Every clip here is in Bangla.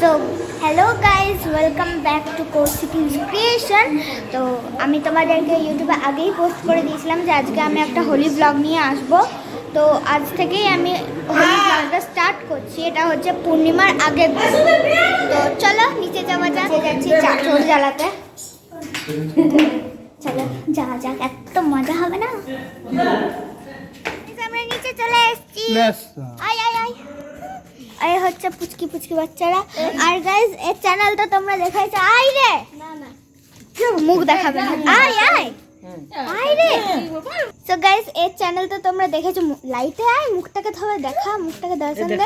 So hello guys, welcome back to Kaushik creation. তো আমি তোমাদেরকে ইউটিউবে আগেই পোস্ট করে দিয়েছিলাম যে আজকে আমি একটা হোলি ব্লগ নিয়ে আসব। তো আজ থেকেই আমি হোলি ব্লগটা স্টার্ট করছি। এটা হচ্ছে পূর্ণিমার আগের দিন। তো চলো নিচে যাওয়া যাক। যাচ্ছি চাঁচর জ্বালাতে। চলো যাওয়া যাক, এত মজা হবে না। আমরা নিচে চলে এসেছি। আয় আয় আয়। এই হচ্ছে পুচকি পুচকি বাচ্চারা। আর গাইজ এর চ্যানেলটা তোমরা দেখাইছো। আয় রে, না না মুখ দেখাবে না। আয় আয় আয় রে। সো গাইজ এর চ্যানেলটা তোমরা দেখেছো। লাইটে আয়, মুখটাকে ধরে দেখা, মুখটাকে দর্শন দে।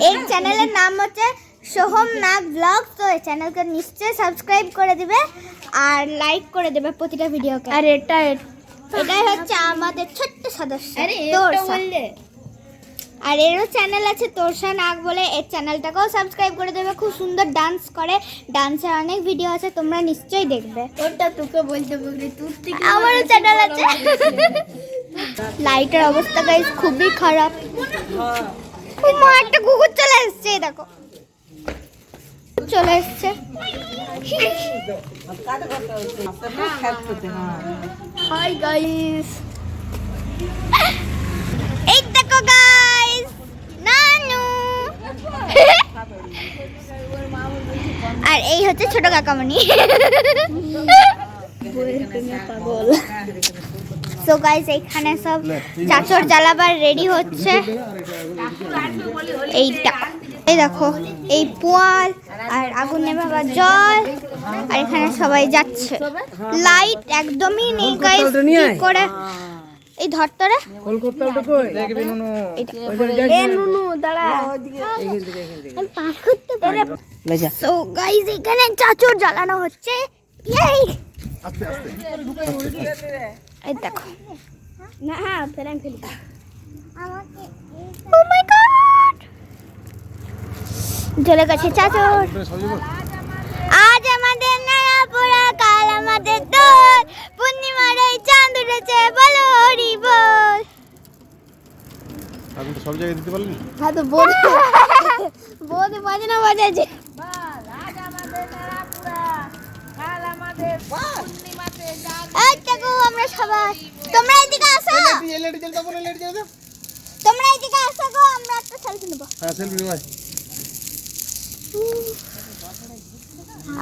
এই চ্যানেলের নাম হচ্ছে সোহম নাগ ব্লগ। তো এই চ্যানেলকে নিশ্চয়ই সাবস্ক্রাইব করে দিবে আর লাইক করে দেবে প্রতিটা ভিডিওকে। আর এটাই হচ্ছে আমাদের ছোট্ট সদস্য তোরসা। আর এরও চ্যানেল আছে তোরসা নাগ বলে। এর চ্যানেলটাকেও সাবস্ক্রাইব করে দেবে। খুব সুন্দর ডান্স করে, ডান্সের অনেক ভিডিও আছে, তোমরা নিশ্চয়ই দেখবে। ওটা তোকে বলতে বলবি, তোর থেকে আমারও চ্যানেল আছে। লাইটের অবস্থা গাইস খুবই খারাপ। ও মা, একটা কুকুর চলে এসেছে, দেখো চলে এসেছে। হাই গাইস, এই দেখো গাইস, নানু। আর এই হচ্ছে ছোট কাকামণি। পাগল। সো গাইস এখানে সব চাচর জ্বালাবার রেডি হচ্ছে। এইটা এই দেখো, এই পোয়াল আর আগুন নেভাবার জল। আর এখানে সবাই যাচ্ছে। লাইট একদমই নেই গাইস, কি করে এই ধরতরে নুনু দাঁড়া। সো গাইস এখানে চাচর জ্বালানো হচ্ছে। এই এই দেখো না হ্যাঁ, ফেরান ফেলি। ও মাই গড, জ্বলে গেছে চাচর। আজ আমাদের নাড়া পোড়া, কাল আমাদের দোল। পূর্ণিমার ওই চাঁদ উঠেছে, বলো হরি বল। আপনি তো সব জায়গায় দিতে পারলেন। হ্যাঁ তো বৌদি বাজনা বাজাচ্ছে। এই দেখো আমরা সবাই, তোমরা এদিকে আসো, তোমরা এদিকে আসো গো, আমরা একটা সেলফি নেব। হ্যাঁ সেলফি ভাই।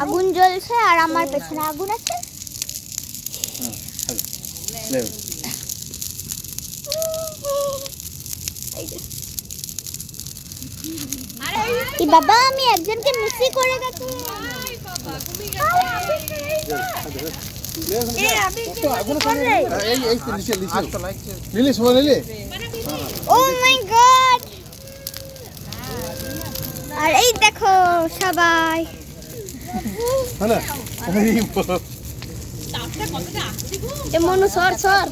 আগুন জ্বলছে আর আমার পেছনে আগুন আছে। এই বাবা, আমি একজনকে মিসি করে গেছি। ও মাই গড। আর এই দেখো সবাই। মনু সর সর।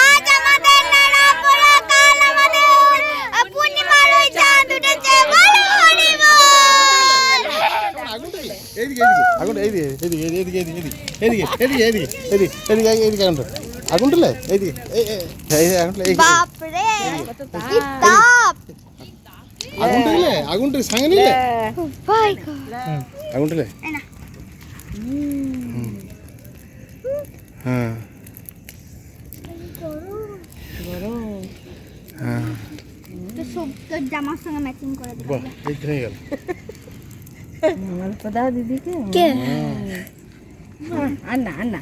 আজ আমাদের নাড়া পোড়া, কাল আমাদের পূর্ণিমার ওই চাঁদ উঠেছে, বলো হরি বল। আগুন তুলে বাপ রে, কি তাপ। আগুন তুলে সাঙ্গে নিলে ভাই গড, আগুন তুলে এই না। হ্যাঁ হ্যাঁ তো সব তোর জামার সঙ্গে ম্যাচিং করে দিবি। বাহ, এই হয়ে গেল। দাও দিদিকে কে আন্না আন্না।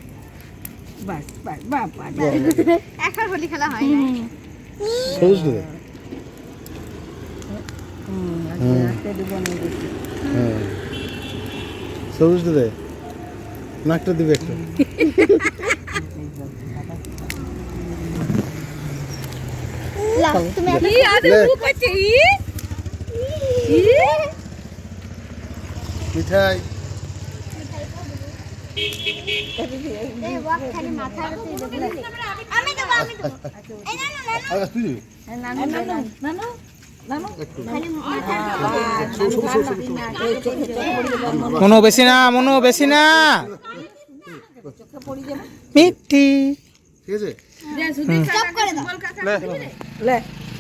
বাস বাস বাবা, এখন হোলি খেলা হয় না। সবুজ দে। হ্যাঁ সবুজ দে, নাকটা দিবে একটা। লাও তুমি এখন ই আদে মুখ আছে। মিঠাই এই ওয়াক খালি মাথার উপরে দেবো। আমি দেবো, আমি দেবো। এই না না না, আগে তুই দিবি। নানু নানু নানু খালি মাথার মনো বেশি না, মনো বেশি না, মিষ্টি। ঠিক আছে স্টপ করে দাও। লে লে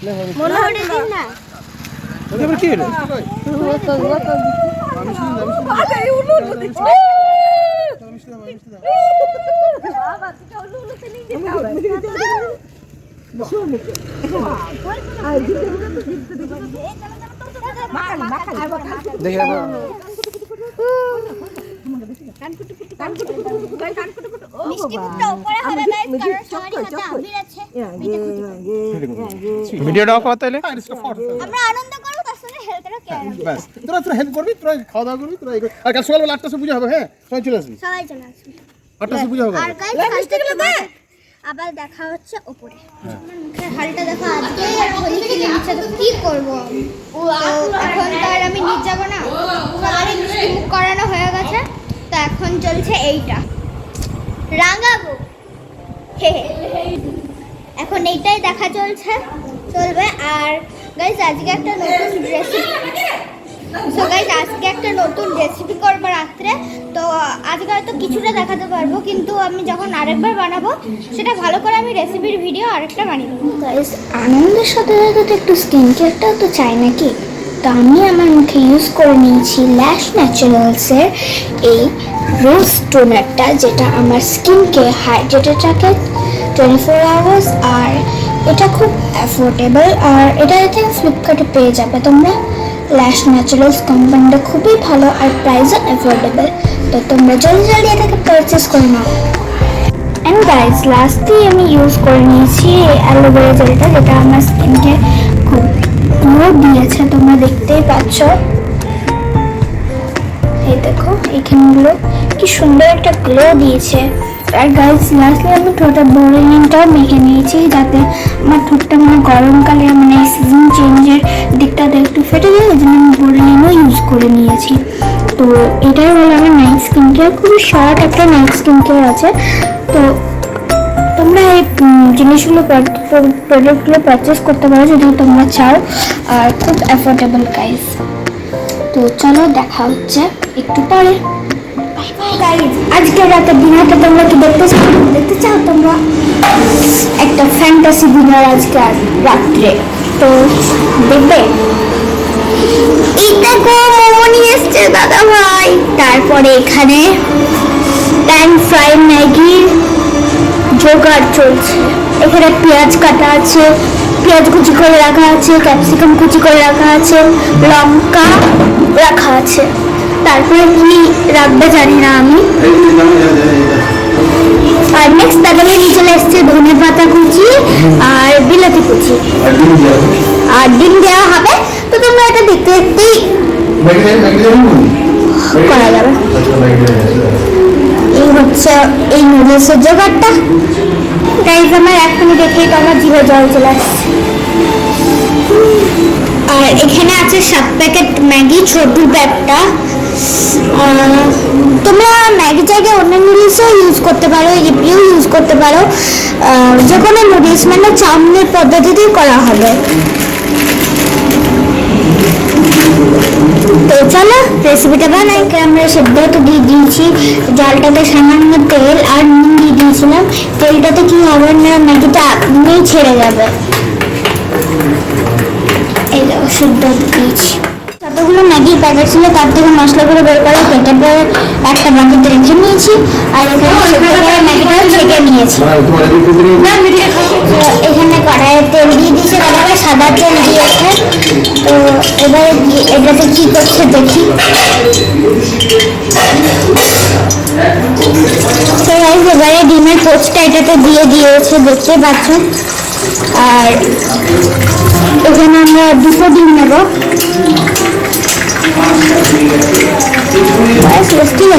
লে মনে হলে দিন না। এবার কি হলো? দেখি ভিডিওটা কত তাইলে আমরা আনন্দ করব তার সঙ্গে হেলথেরও কেয়ার রাখবো। ব্যাস তোরা হেল্প করবি, তোরা খাওয়া দাওয়া করবি, তোরা আর কাল সকালবেলা 8টার সময় পুজো হবে। হ্যাঁ সবাই চলে আসবি, সবাই চলে আসবে। 8টার সময় পুজো হবে। আর গাইস আবার দেখা হচ্ছে উপরে। আমার মুখের হালটা দেখো, আজকে হোলি খেলে নিচ্ছে তো কি করব আমি? তো এখন তো আর আমি নিয়ে যাবো না, সবারই মিষ্টি মুখ করানো হয়ে গেছে, তো এখন চলছে এইটা রাঙাবো। এখন এইটাই দেখা চলবে। আর গাইস আজকে একটা নতুন রেসিপি করবো রাত্রে। তো আজকে হয়তো কিছুটা দেখাতে পারবো, কিন্তু আমি যখন আরেকবার বানাবো সেটা ভালো করে আমি রেসিপির ভিডিও আরেকটা বানিয়ে দেবো। গাইস আনন্দের সাথে সাথে তো একটু স্কিন কেয়ারটাও তো চাই নাকি? তো আমি আমার মুখে ইউজ করে নিয়েছি ল্যাশ ন্যাচারালসের এই রোজ টোনারটা, যেটা আমার স্কিনকে হাইড্রেটেড রাখে 24 আওয়ার্স। আর এটা খুব অ্যাফোর্ডেবল, আর এটা আই থিঙ্ক ফ্লিপকার্টে পেয়ে যাবে তোমরা। ল্যাশ ন্যাচারালস কোম্পানিটা খুবই ভালো আর প্রাইসও অ্যাফোর্ডেবল, তো তোমরা জলদি এটাকে পারচেস করে নাও। অ্যান্ড গাইজ লাস্টে আমি ইউজ করে নিয়েছি অ্যালোভেরা জেলটা, যেটা আমার স্কিনকে খুব গ্লো দিয়েছে, তোমরা দেখতেই পাচ্ছ। এই দেখো এখানগুলো কি সুন্দর একটা গ্লো দিয়েছে। আর গাইজ লাস্টলি আমি ঠোঁটে বোরোলিনটাও মেখে নিয়েছি, যাতে আমার ঠোঁটটা মানে গরমকালে মানে সিজন চেঞ্জের দিকটাতে একটু ফেটে যায়, ওই জন্য আমি বোরোলিনও ইউজ করে নিয়েছি। তো এটাই হলো আমার নাইট স্কিন কেয়ার, খুবই শর্ট একটা নাইট স্কিন কেয়ার আছে। তো তোমরা এই জিনিসগুলো প্রোডাক্টগুলো পারচেস করতে পারো যদি তোমরা চাও, আর খুব অ্যাফোর্ডেবল গাইজ। তো চলো দেখা হচ্ছে একটু পরে। আজকে রাতের ডিনারটা তোমরা কি দেখতে চাও তোমরা? একটা ফ্যান্টাসি ডিনার আজকে রাত্রে, তো দেখবে। এই দেখো মোমো নিয়ে এসছে দাদা ভাই। তারপরে এখানে প্যান ফ্রাই ম্যাগির জোগাড় চলছে। এখানে পেঁয়াজ কাটা আছে, পেঁয়াজ কুচি করে রাখা আছে, ক্যাপসিকাম কুচি করে রাখা আছে, লঙ্কা রাখা আছে। তারপরে কি রাখবে জানি না আমি। আর নেক্সট তাদের চলে এসছে ধনে পাতা কুচি আর বিলাতি কুচি, আর ডিম দেওয়া হবে। তো তোমরা এটা দেখতে দেখতেই করা যাবে। এই হচ্ছে এই নুডলসের জোগাড়টা। গাইজ আমার এখনই দেখেই তো আমার জিভে জল চলে আসছে। আর এখানে আছে 7 প্যাকেট ম্যাগি, ছোট ব্যাগটা। তোমরা ম্যাগি জায়গায় অন্য নুডলসও ইউজ করতে পারো, ইপিও ইউজ করতে পারো, যে কোনো নুডলস মানে চাউমিনের পদ্ধতিতেই করা হবে। তো চলো রেসিপিটা বানাই। আমরা সেদ্ধ তো দিয়ে দিয়েছি, জালটাতে সামান্য তেল আর নুন দিয়ে দিয়েছিলাম। তেলটাতে কি হবে না, ম্যাগিটা আপনিই ছেড়ে যাবে। এই দেখো সেদ্ধ দিয়েছি। যতগুলো ম্যাগির প্যাকেট ছিল তার থেকে মশলাগুলো বের করে কেটে পরে একটা বাটিতে রেখে নিয়েছি। আর এখানে ম্যাগিটা ছেঁকে নিয়েছি। এখানে কড়াইয়ে তেল দিয়ে দিয়েছে, তারপরে সাদা তেল দিয়েছে। তো এবারে এটাতে কি করছে দেখি। তো এবারে ডিমের পোস্টটা এটাতে দিয়ে দিয়েছে, দেখতে পাচ্ছ। আর এখানে আমরা 2 ডিম নেব। ঠিক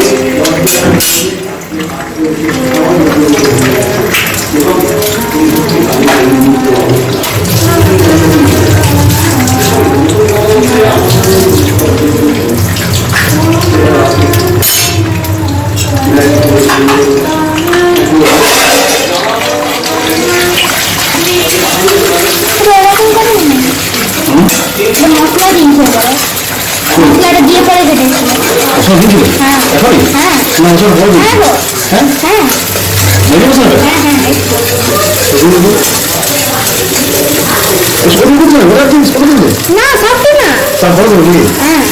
আছে, মশলা দিন হয়ে যাবে। মশলাটা দিয়ে পরে কেটেছি। হ্যাঁ না সবই না। হ্যাঁ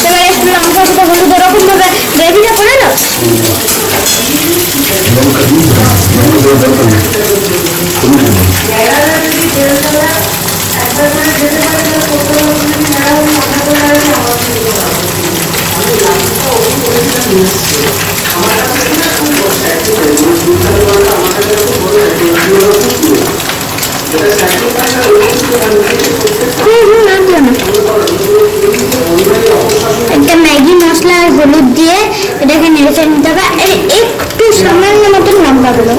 এবার একটু লঙ্কা কুচো বন্ধুদের ওরকম ভাবে গ্রেভিটা করে নাও। একটা ম্যাগি মশলা আর হলুদ দিয়ে এটাকে নেড়ে নিতে হবে। একটু সামান্য মতন লঙ্কা গুলো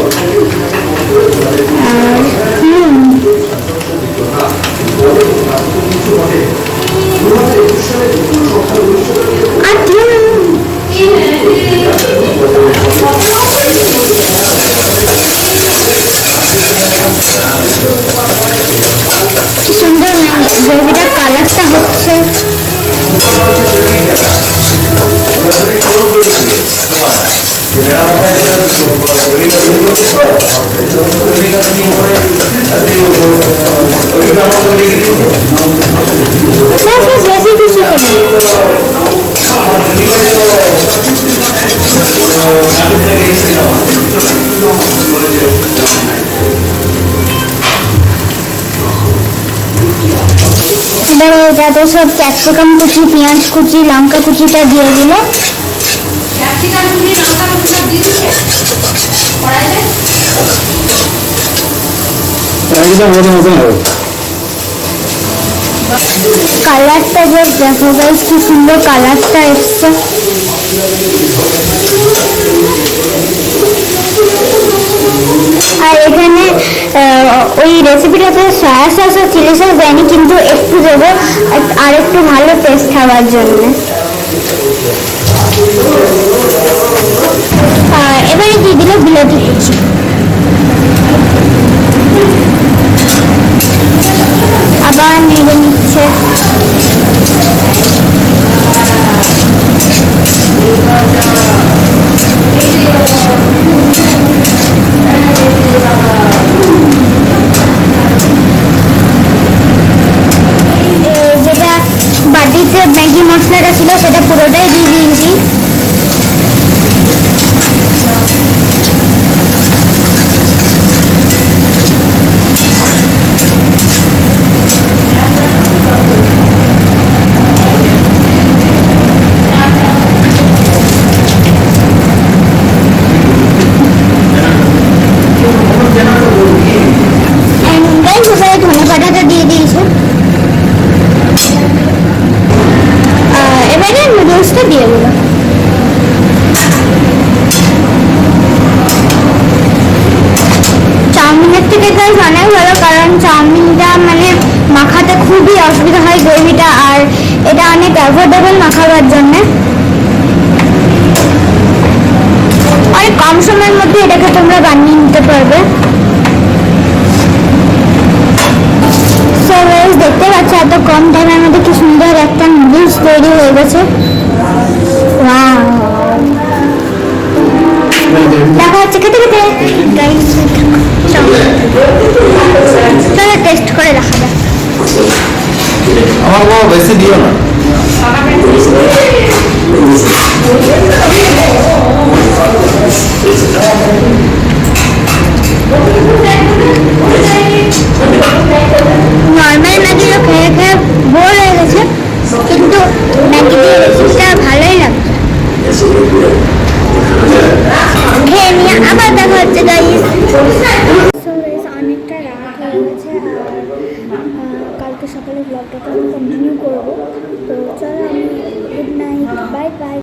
আর সুন্দর গ্রেভিটার কালারটা হচ্ছে। এবার যাতে সব ক্যাপসিকাম কুচি, পেঁয়াজ কুচি, লঙ্কা কুচিটা দিয়ে দিল। কালারটা বেশ দেখো গাইস, কি সুন্দর কালারটা এসছে। আর এখানে ওই রেসিপিটাতে সয়া সস আর চিলি সস দেয়নি, কিন্তু একটু দেবো আর একটু ভালো টেস্ট খাওয়ার জন্য। এবারে দিয়ে দিল বিলাতি কুচি। আবার নেড়ে নিচ্ছে। যেটা বাটিতে ম্যাগি মশলাটা ছিল সেটা পুরোটাই দিয়ে দিয়েছি। ধনে পাতাটা দিয়ে দিয়েছি। এবারে নুডলসটা দিয়ে দিল। চাউমিনের থেকে গাইস অনেক ভালো, কারণ চাউমিনটা মানে মাখাতে খুবই অসুবিধা হয় গ্রেভিটা, আর এটা অনেক অ্যাফোর্ডেবল মাখাবার জন্য। অনেক কম সময়ের মধ্যে এটাকে তোমরা বানিয়ে নিতে পারবে। দেখতে পাচ্ছ এত কম টাইমের মধ্যে কি সুন্দর একটা নুডলস তৈরি হয়ে গেছে। দেখা হচ্ছে খেতে খেতে। চলো টেস্ট করে দেখা যাক। আমার বেশি দিও না। নর্মাল ম্যাগিও খেয়ে খেয়ে বোর হয়ে গেছে, কিন্তু ম্যাগি দিয়ে রেসিপিটা ভালোই লাগছে। খেয়ে নিয়ে আবার দেখা হচ্ছে গাইস। অনেকটা রাত হয়ে গেছে, আর কালকে সকালে ব্লগটাকে আমি কন্টিনিউ করবো। তো চলো, আমি গুড নাইট, বাই বাই।